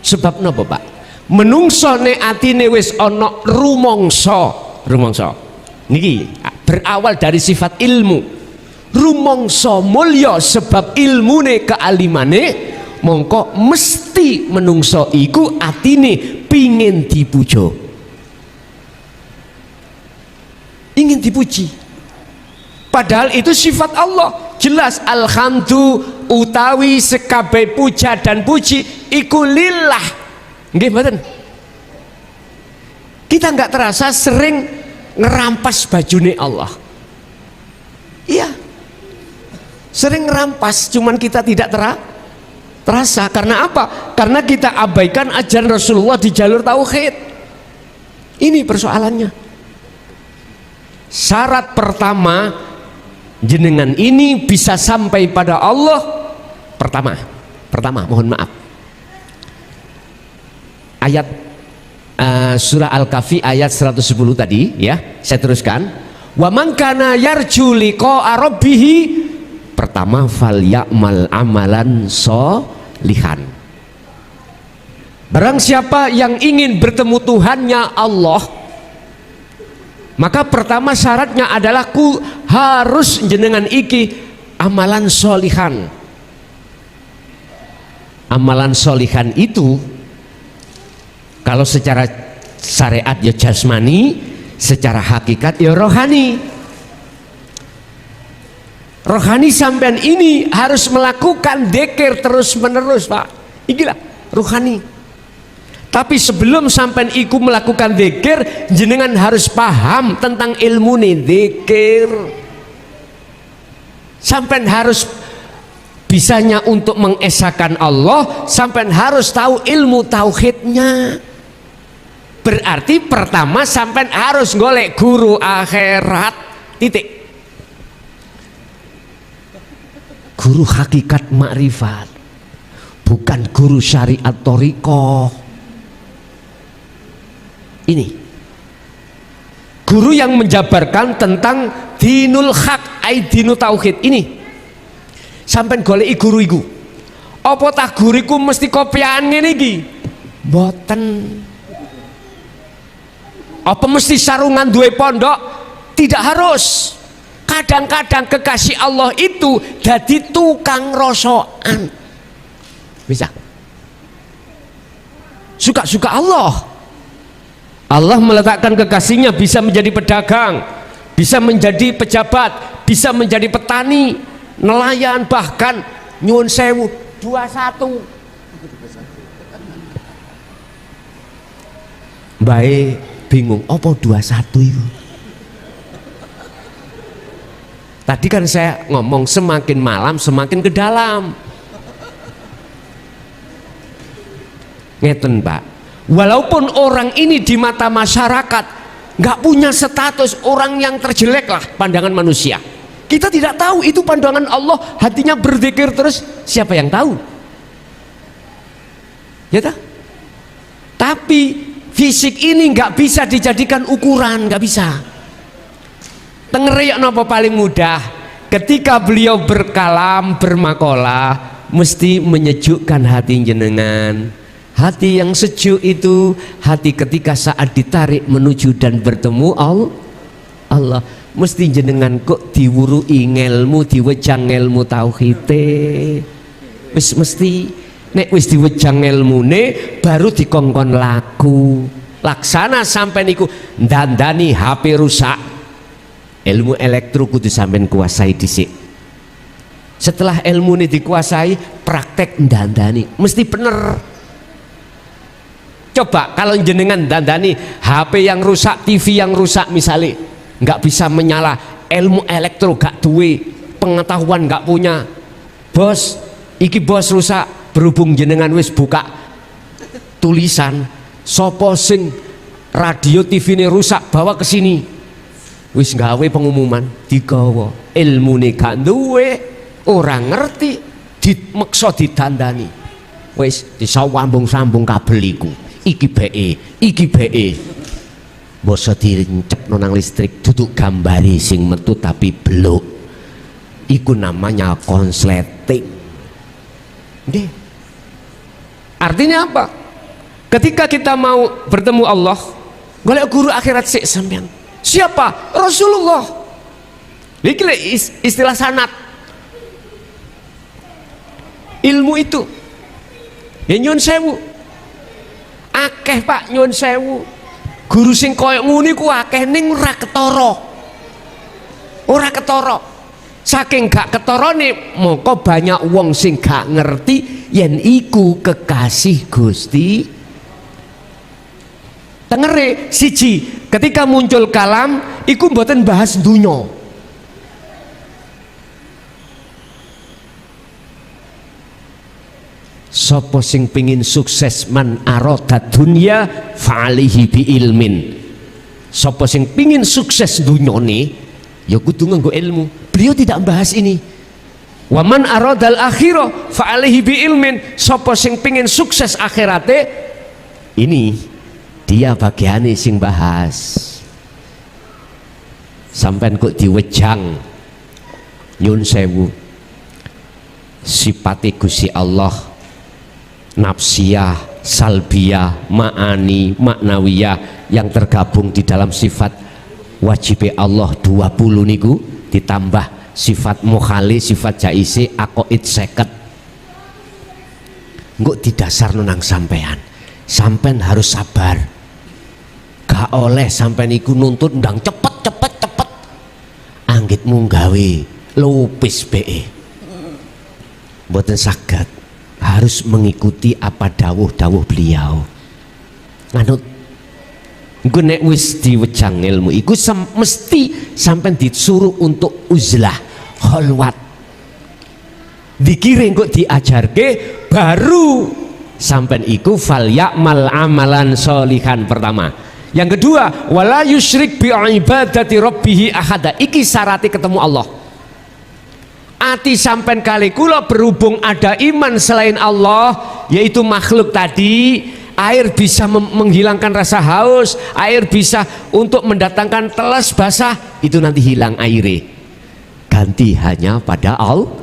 Sebab napa, Pak? Menungso nek atine wis ana rumangsa niki berawal dari sifat ilmu. Rumangsa mulya sebab ilmune kealimane, mongko mesti menungso iku atine pingin dipuja, ingin dipuji, padahal itu sifat Allah. Jelas alhamdu utawi sekabeh puja dan puji iku lillah. Nggih mboten? Kita nggak terasa sering ngerampas bajune Allah. Iya, sering ngerampas, cuman kita tidak terasa. Karena apa? Karena kita abaikan ajaran Rasulullah di jalur tauhid. Ini persoalannya. Syarat pertama jenengan ini bisa sampai pada Allah. Pertama mohon maaf, ayat surah Al-Kahfi ayat 110 tadi ya, saya teruskan. Wa man kana yarju liqa'a rabbih, pertama fal ya'mal amalan sholihan. Barang siapa yang ingin bertemu Tuhannya Allah, maka pertama syaratnya adalah harus jenengan iki amalan sholihan. Amalan sholihan itu kalau secara syariat ya jasmani, secara hakikat ya rohani. Rohani sampean ini harus melakukan dzikir terus menerus, Pak. Inilah rohani. Tapi sebelum sampean iku melakukan dzikir, jenengan harus paham tentang ilmu nih dzikir. Sampean harus bisanya untuk mengesahkan Allah, sampean harus tahu ilmu tauhidnya. Berarti pertama sampean harus golek guru akhirat, titik. Guru hakikat makrifat, bukan guru syariat thariqah. Ini guru yang menjabarkan tentang dinul haq, ai dinu tauhid. Ini sampean goleki guru iku. Apa tah guriku mesti kopian ngene iki? Mboten. Apa mesti sarungan duwe pondok? Tidak harus. Kadang-kadang kekasih Allah itu jadi tukang rosokan. Bisa. Suka-suka Allah. Allah meletakkan kekasihnya bisa menjadi pedagang, bisa menjadi pejabat, bisa menjadi petani, nelayan, bahkan nyuwun sewu 21. Baik bingung, apa 21 itu? Tadi kan saya ngomong semakin malam semakin ke dalam. Ngeten Pak, walaupun orang ini di mata masyarakat nggak punya status orang yang terjelek lah pandangan manusia, kita tidak tahu itu pandangan Allah. Hatinya berzikir terus, siapa yang tahu? Ya tak? Tapi fisik ini nggak bisa dijadikan ukuran, nggak bisa. Tengerek napa paling mudah, ketika beliau berkalam bermakalah mesti menyejukkan hati jenengan. Hati yang sejuk itu hati ketika saat ditarik menuju dan bertemu Allah. Mesti jenengan kok diwurui ngelmu, diwejang ngelmu tauhite. Wis mesti nek wis diwejang ngelmune baru dikongkon laku. Laksana sampai niku ndandani HP rusak. Ilmu elektro kudu sampean kuasai dhisik. Setelah ilmu ini dikuasai, praktek ndandani mesti bener. Coba kalau jenengan dandani HP yang rusak, TV yang rusak misalnya, nggak bisa menyala, ilmu elektro gak duwe, pengetahuan nggak punya, bos, iki bos rusak, berhubung jenengan wis buka tulisan, sopo sing radio TV ini rusak, bawa ke sini, wis gawe pengumuman, digawa, ilmu ini gak duwe, orang ngerti, dimaksa ditandani, wis disawambung-sambung kabel iku. Iki BE boso dirincep nonang listrik duduk gambari sing metu tapi beluk, iku namanya konsleting. Nggih. Artinya apa? Ketika kita mau bertemu Allah, golek guru akhirat sik sampean. Siapa? Rasulullah. Iki istilah sanad. Ilmu itu ya nyun sewu akeh Pak, nyuwun sewu, guru sing koyo ngene ku akeh ning ora ketara, saking gak ketarane moko banyak wong sing gak ngerti yen iku kekasih Gusti. Tengere siji, ketika muncul kalam iku mboten bahas dunya. Sopo sing pingin sukses man aroda dunya fa'alihi bi ilmin. Sopo sing pingin sukses dunyane ya kudu nganggo ilmu. Beliau tidak membahas ini. Wa man aradal akhirah fa'alihi bi ilmin. Sopo sing pingin sukses akhirate, ini dia bagiane sing bahas. Sampai kok diwejang nyun sewu sifate Gusti Allah, nafsiyah, salbiyah, ma'ani, maknawiyah yang tergabung di dalam sifat wajib Allah 20 niku ditambah sifat mukhali, sifat jaisi, aqaid 50. Engko didasar nang sampean. Sampean harus sabar. Gak oleh sampean iku nuntut ndang cepet. Anggitmu gawe lupis BE. Mboten saged. Harus mengikuti apa dawuh-dawuh beliau. Nganut engko nek wis diwejang ilmu iku mesti sampean disuruh untuk uzlah, khalwat. Dikire engko diajarke baru sampean iku fal ya'mal amalan sholihan pertama. Yang kedua, wala yusyrik bi ibadati rabbih ahada. Iki syaratnya ketemu Allah. Ati sampai kali kula berhubung ada iman selain Allah, yaitu makhluk tadi. Air bisa menghilangkan rasa haus, air bisa untuk mendatangkan telas basah, itu nanti hilang airnya, ganti hanya pada Allah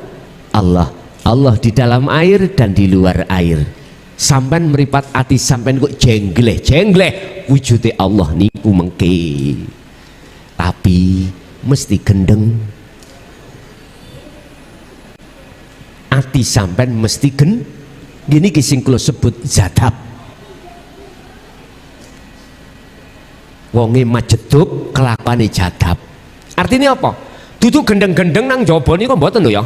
di dalam air dan di luar air. Sampai meripat ati sampai kok jengleh wujudnya Allah niku mengke, tapi mesti gendeng. Ati sampean mesti gini kising kula sebut zadab. wonge majedub kelakuane jadab. Artinya apa? Duduk gendeng-gendeng nang jaba niku mboten lho ya.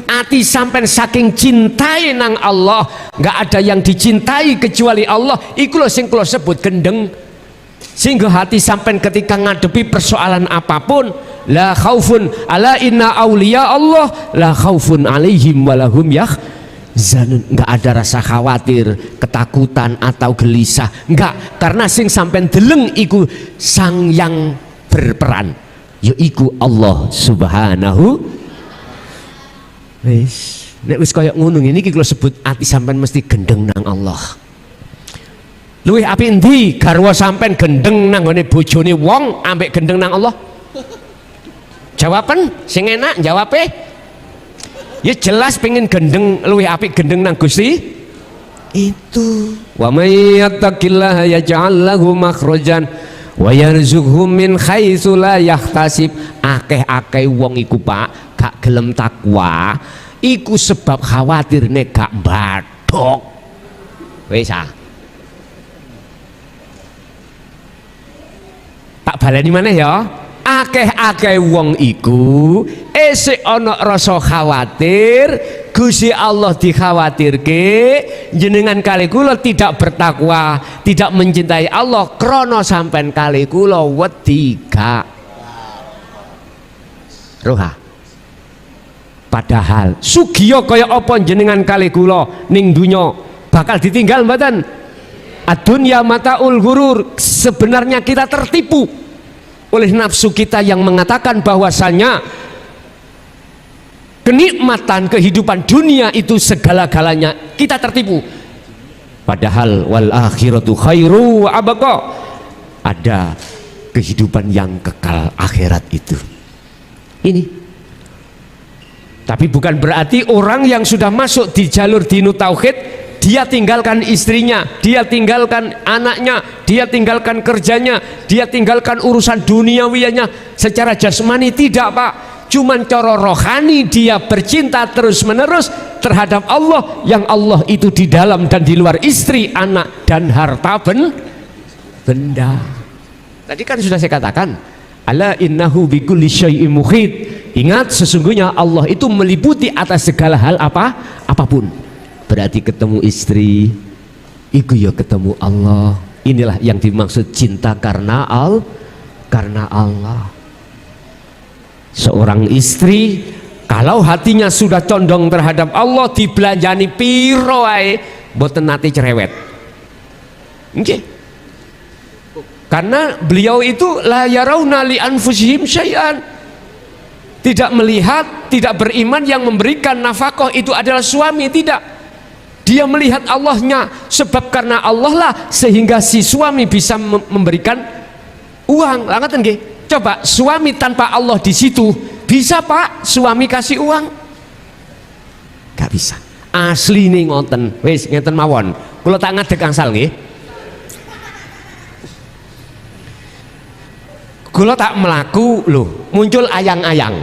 Ati sampean saking cintai nang Allah, nggak ada yang dicintai kecuali Allah, iku lho sing kula sebut gendeng. Sehingga hati sampean ketika ngadepi persoalan apapun, la khaufun ala inna auliya Allah la khaufun alaihim walahum yahzanun. Nggak ada rasa khawatir, ketakutan atau gelisah, nggak, karena sing sampean deleng iku sang yang berperan, yaiku Allah Subhanahu. Nek wis kaya ngono ngene iki kula sebut ati sampean mesti gendeng nang Allah. Luwih apik endi garwa sampean gendeng nang gone bojone wong ambek gendeng nang Allah? Jawaban sing enak jawabe ya jelas pengen gendeng, luwih apik gendeng nang Gusti itu. Wa may yattaqillaha yaj'al lahu makhrajan wa yarzuqhu min haitsu la yahtasib. Akeh-akeh wong iku Pak gak gelem takwa iku sebab khawatir nek gak mbadhok. Wis tak baleni maneh ya. Akeh-akeh wong iku esuk ana rasa khawatir Gusti Allah dikhawatirke, jenengan kali kula tidak bertakwa, tidak mencintai Allah krana sampean kali kula wedi gak roha. Padahal sugiya kaya apa jenengan kali kula ning dunya bakal ditinggal mboten? Ad-dunya mataul ghurur. Sebenarnya kita tertipu oleh nafsu kita yang mengatakan bahwasanya kenikmatan kehidupan dunia itu segala-galanya. Kita tertipu. Padahal wal akhiratu khairu wa abqa. Ada kehidupan yang kekal akhirat itu. Ini. Tapi bukan berarti orang yang sudah masuk di jalur dinu tauhid dia tinggalkan istrinya, dia tinggalkan anaknya, dia tinggalkan kerjanya, dia tinggalkan urusan duniawianya secara jasmani. Tidak Pak, cuman cara rohani dia bercinta terus menerus terhadap Allah, yang Allah itu di dalam dan di luar istri, anak dan harta benda. Tadi kan sudah saya katakan, ala innahu bikulli syai'in muhit. Ingat, sesungguhnya Allah itu meliputi atas segala hal apapun. Berarti ketemu istri iku ya ketemu Allah. Inilah yang dimaksud cinta karena Allah. Seorang istri kalau hatinya sudah condong terhadap Allah, dibelanjani piro ae mboten nate cerewet. Nggih. Karena beliau itu la yarawna li anfusihim syai'an. Tidak melihat, tidak beriman yang memberikan nafkah itu adalah suami, tidak. Dia melihat Allahnya, sebab karena Allah lah sehingga si suami bisa memberikan uang. Langaten nggih. Coba suami tanpa Allah di situ, bisa Pak suami kasih uang? Gak bisa. Asli nih ngoten. Wis ngeten mawon. Kula tak ngadeg angsal nggih. Kula tak melaku loh, muncul ayang-ayang.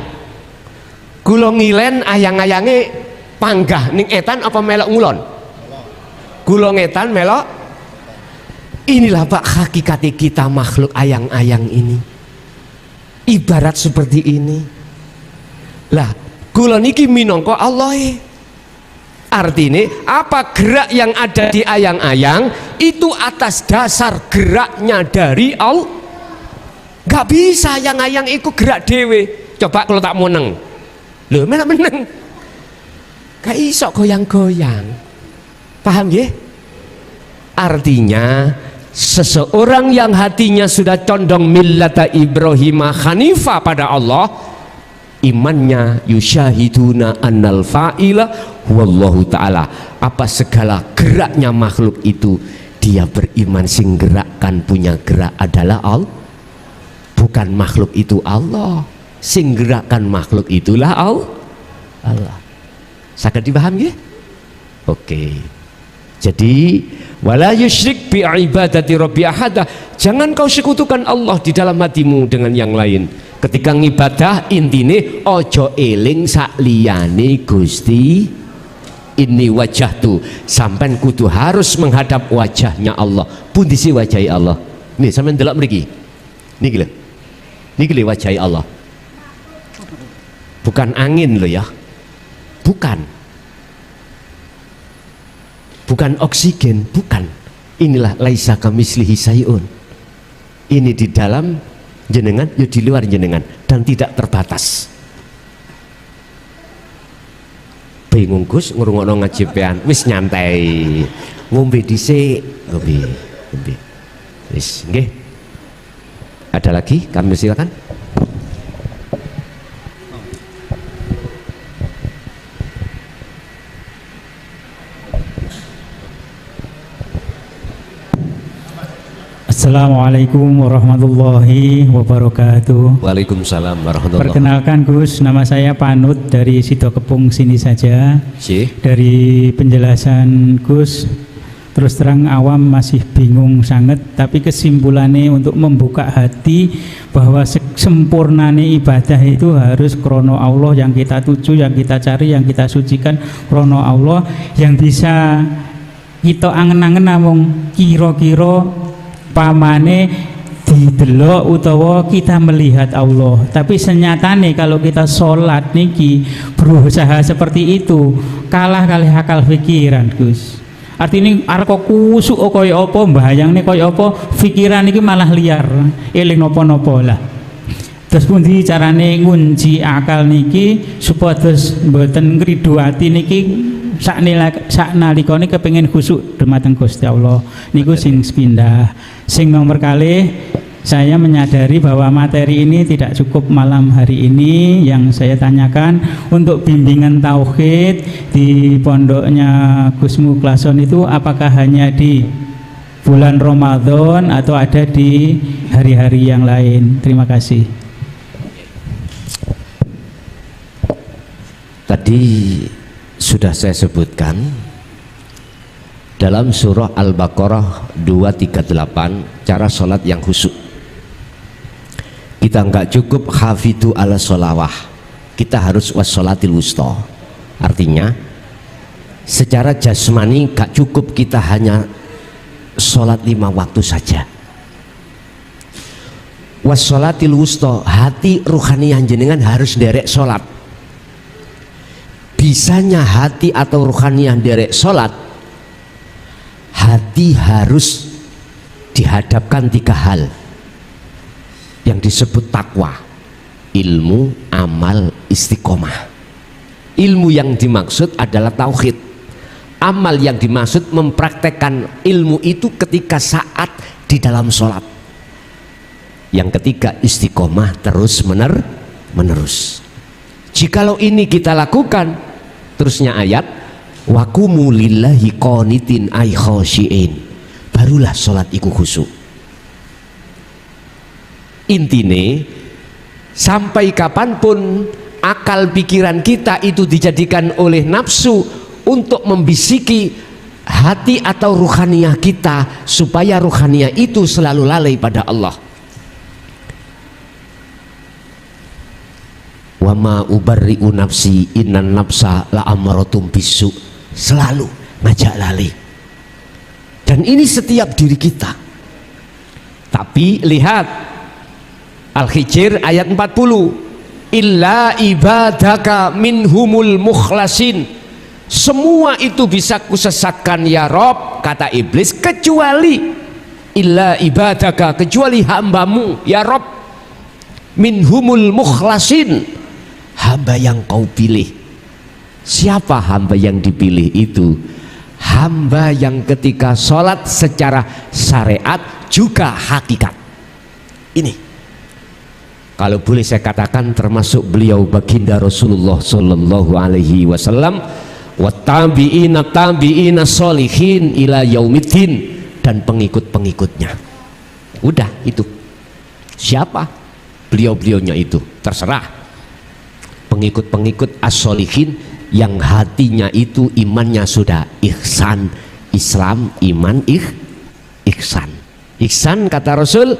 Kula ngilen ayang-ayange panggah ning etan apa melok ngulon? Kula ngetan melok. Inilah Pak hakikati kita makhluk ayang-ayang ini. Ibarat seperti ini. Lah, kula niki minangka Allah. Artinya apa gerak yang ada di ayang-ayang itu atas dasar geraknya dari Allah. Gak bisa yang ayang itu gerak dewe. Coba kalau tak meneng, loh mana meneng? Gak iso goyang-goyang. Paham ya? Artinya seseorang yang hatinya sudah condong millata Ibrahim Hanifah pada Allah, imannya yusyahiduna annal fa'ila wallahu ta'ala. Apa segala geraknya makhluk itu dia beriman, sing gerakkan punya gerak adalah Allah. Bukan makhluk itu Allah, sing gerakan makhluk itulah Allah. Saged dipahami ya? Oke. Jadi wala yusyrik bi ibadati rabbi ahada. Jangan kau sekutukan Allah di dalam hatimu dengan yang lain. Ketika ngibadah intine ojo eling sak liyane Gusti. Ini wajah tuh sampai kudu harus menghadap wajahnya Allah. Pundi si wajah Allah? Nih sampean delok mriki. Niki lho. Niki lho wajah Allah. Bukan angin loh ya. Bukan. Bukan oksigen, bukan. Inilah laisa kamislihi sayun. Ini di dalam jenengan, ya di luar jenengan, dan tidak terbatas. Bingung Gus ngrungokno ngaji pean, wis nyantai. Ngombe dhisik, ngombe. Wis, nggih. Ada lagi? Kami silakan. Assalamualaikum warahmatullahi wabarakatuh. Waalaikumsalam warahmatullahi wabarakatuh. Perkenalkan Gus, nama saya Panut dari Sidokepung sini saja. Dari penjelasan Gus, terus terang awam masih bingung sangat, tapi kesimpulannya untuk membuka hati bahwa sempurnane ibadah itu harus krono Allah, yang kita tuju, yang kita cari, yang kita sucikan krono Allah, yang bisa kita angen-angen namung kira-kira pamane didelok utawa kita melihat Allah. Tapi senyatane kalau kita sholat niki berusaha seperti itu kalah kali akal pikiran Gus. Artinya arep kusuk kaya apa, mbayangne kaya apa, pikiran niki malah liar, eling napa-napa lah. Terus pundi carane ngunci akal niki supados mboten ngridu ati niki saknalikane kepengin khusuk dumateng Gusti Allah niku sing sepindah. Sing nomor kalih, saya menyadari bahwa materi ini tidak cukup malam hari ini. Yang saya tanyakan untuk bimbingan tauhid di pondoknya Gus Muklason itu apakah hanya di bulan Ramadan atau ada di hari-hari yang lain? Terima kasih. Tadi sudah saya sebutkan dalam surah Al-Baqarah 238 cara sholat yang khusyuk. Kita nggak cukup hafidhu ala sholawah, kita harus wassolatil wusta. Artinya secara jasmani nggak cukup kita hanya sholat 5 waktu saja. Wassolatil wusta, hati ruhaniyah jenengan harus derek sholat. Bisanya hati atau ruhaniyah derek sholat, hati harus dihadapkan 3 hal yang disebut takwa: ilmu, amal, istiqomah. Ilmu yang dimaksud adalah tauhid, amal yang dimaksud mempraktekkan ilmu itu ketika saat di dalam sholat. Yang ketiga istiqomah, terus menerus. Jikalau ini kita lakukan, terusnya ayat waqumu lillahi qanitin ay khosyiin, barulah sholat iku khusyuk. Intine sampai kapanpun akal pikiran kita itu dijadikan oleh nafsu untuk membisiki hati atau ruhaniyah kita, supaya ruhaniyah itu selalu lalai pada Allah. Wa ma ubarri'u nafsi innan nafsa la amaratum bisu, selalu ngajak lali. Dan ini setiap diri kita. Tapi lihat Al-Hijr ayat 40, illa ibadaka minhumul mukhlasin, semua itu bisa kusesatkan ya Rob, kata iblis, kecuali illa ibadaka, kecuali hambamu ya Rob, minhumul mukhlasin, hamba yang kau pilih. Siapa hamba yang dipilih itu? Hamba yang ketika sholat secara syariat juga hakikat. Ini kalau boleh saya katakan termasuk beliau baginda Rasulullah Sallallahu Alaihi Wasallam, wattabi'ina tabi'ina sholihin ila yaumiddin, dan pengikut-pengikutnya. Udah itu. Siapa? Beliau-beliaunya itu, terserah. Pengikut-pengikut as-sholihin yang hatinya itu imannya sudah ihsan, Islam, iman, ihsan. Ihsan kata Rasul,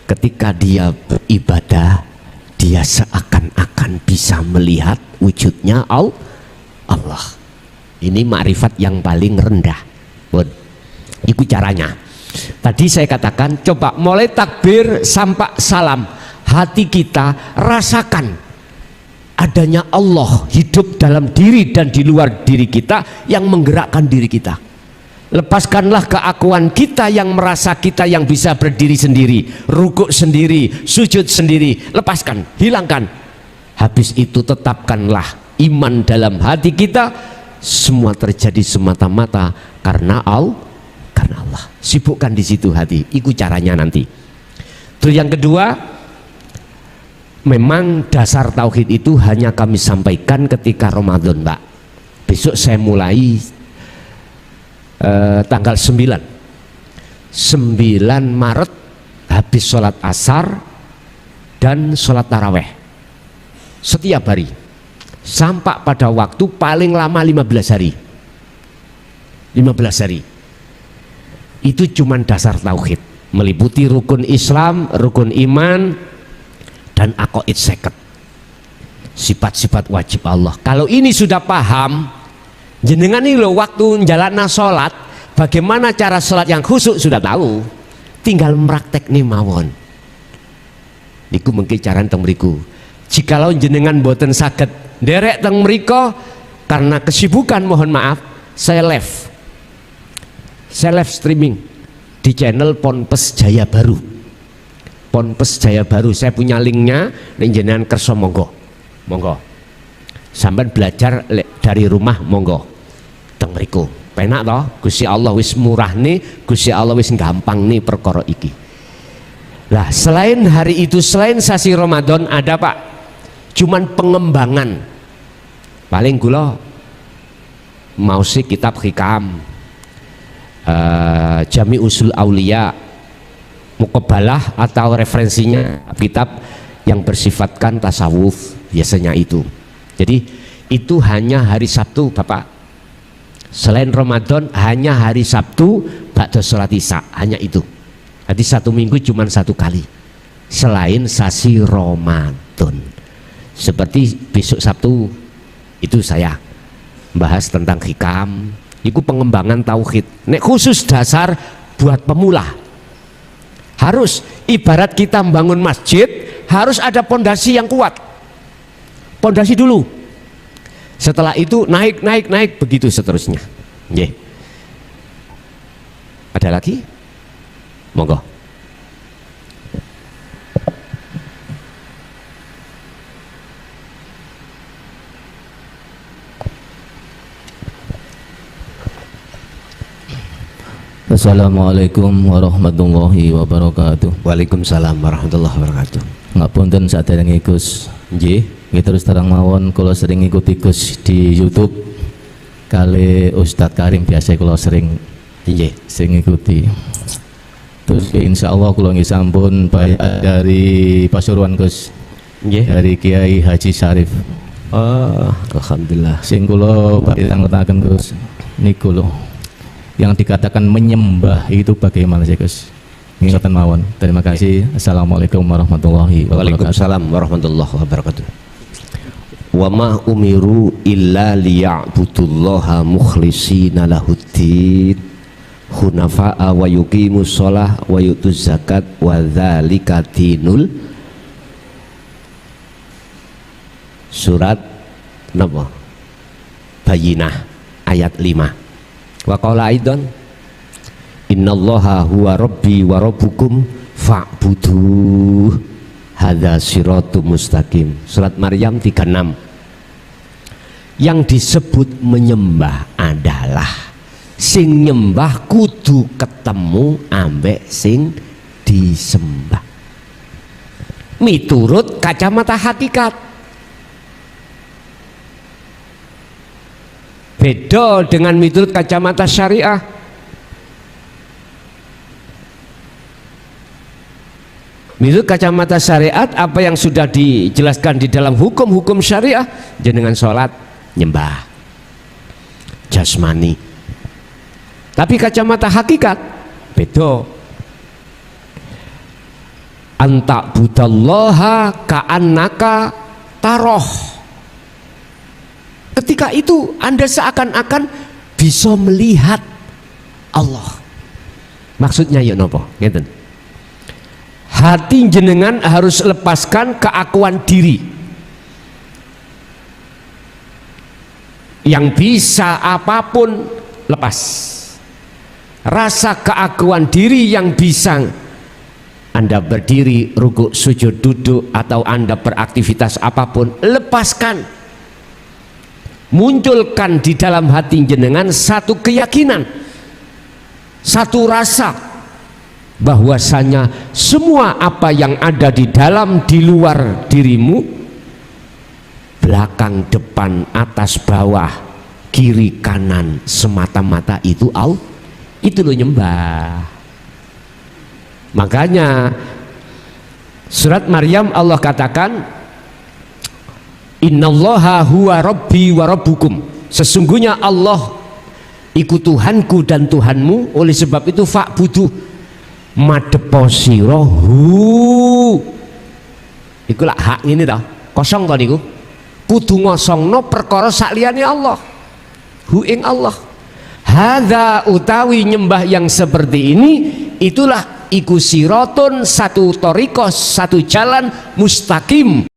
ketika dia beribadah dia seakan-akan bisa melihat wujudnya Allah. Ini makrifat yang paling rendah. Itu caranya. Tadi saya katakan, coba mulai takbir sampai salam, hati kita rasakan adanya Allah hidup dalam diri dan di luar diri kita yang menggerakkan diri kita. Lepaskanlah keakuan kita yang merasa kita yang bisa berdiri sendiri, rukuk sendiri, sujud sendiri. Lepaskan, hilangkan. Habis itu tetapkanlah iman dalam hati kita. Semua terjadi semata-mata karena Allah. Sibukkan di situ hati. Itu caranya nanti. Terus yang kedua, memang dasar tauhid itu hanya kami sampaikan ketika Ramadan, Pak. Besok saya mulai tanggal 9 Maret habis sholat asar dan sholat taraweh setiap hari sampai pada waktu paling lama 15 hari. Itu cuman dasar tauhid, meliputi rukun Islam, rukun iman, dan aqaid 50, sifat-sifat wajib Allah. Kalau ini sudah paham, jenengan ini loh waktu jalan sholat, bagaimana cara sholat yang khusyuk sudah tahu, tinggal meraktek nih mawon. Niku mungkin cara teng mriku. Jikalau jenengan boten saged derek teng mriko karena kesibukan, mohon maaf, saya live streaming di channel Ponpes Jaya Baru. Ponpes Jaya Baru, saya punya linknya, ning jenengan kerso monggo. Sampai belajar dari rumah monggo. Teng mriku penak toh, Gusti Allah wis murah nih, Gusti Allah wis gampang nih perkara iki. Lah selain hari itu, selain sasi Ramadan ada Pak, cuman pengembangan. Paling kula mau sih kitab hikam, Jami Usul Aulia, Muqabbalah atau referensinya kitab yang bersifatkan tasawuf biasanya itu. Jadi itu hanya hari Sabtu Bapak. Selain Ramadan hanya hari Sabtu ba'da sholat isya, hanya itu. Jadi satu minggu cuma satu kali selain sasi Ramadan. Seperti besok Sabtu itu saya bahas tentang hikam, itu pengembangan tauhid. Nek khusus dasar buat pemula, harus ibarat kita membangun masjid, harus ada pondasi yang kuat. Pondasi dulu. Setelah itu naik begitu seterusnya. Nggih. Ada lagi? Monggo. Assalamualaikum warahmatullahi wabarakatuh. Waalaikumsalam warahmatullahi wabarakatuh. Ngapunten saderenge Gus. Nggih. Terus terang mawon, kalau sering ikuti Gus di YouTube kali Ustadz Karim, biasa kalau sering ikuti. Terus insya Allah kalau nggih sampun dari Pasuruan Gus, dari Kiai Haji Syarif. Alhamdulillah. Sing kula ditangetaken Gus niku lho, yang dikatakan menyembah itu bagaimana sih Gus? Ngingatan mawon. Terima kasih. Assalamualaikum warahmatullahi wabarakatuh. Waalaikumsalam warahmatullahi wabarakatuh. Wa ma umiru illa liya'budullaha mukhlishina lahuddin hunafa'a wa yuqimus shalah wa yutuz zakat wa dzalika dinul. Surat napa? Bayyinah ayat 5. Wa qala aidan innallaha huwa rabbi wa rabbukum fa'buduh hadza siratum mustaqim. Surat Maryam 36. Yang disebut menyembah adalah sing nyembah kudu ketemu ambek sing disembah miturut kacamata hakikat. Beda dengan miturut kacamata syariah. Menurut kacamata syariat, apa yang sudah dijelaskan di dalam hukum-hukum syariah, jenengan sholat nyembah jasmani. Tapi kacamata hakikat beda. Anta budallaha ka'annaka taroh. Ketika itu Anda seakan-akan bisa melihat Allah. Maksudnya ya nopo ngeten, hati jenengan harus lepaskan keakuan diri yang bisa apapun, lepas rasa keakuan diri yang bisa Anda berdiri, rukuk, sujud, duduk, atau Anda beraktivitas apapun, lepaskan. Munculkan di dalam hati jenengan satu keyakinan, satu rasa bahwasanya semua apa yang ada di dalam, di luar dirimu, belakang, depan, atas, bawah, kiri, kanan, semata-mata itu Allah, itu lo nyembah. Makanya surat Maryam Allah katakan, innallaha huwa rabbi wa rabbukum, sesungguhnya Allah iku Tuhanku dan Tuhanmu, oleh sebab itu fa'budu madeposirohu. Iku lah hak ini tau kosong tau niku, kudu ngosongno perkara sakliyane Allah, hu ing Allah. Hadza utawi nyembah yang seperti ini, itulah iku sirotun, satu torikos, satu jalan mustaqim.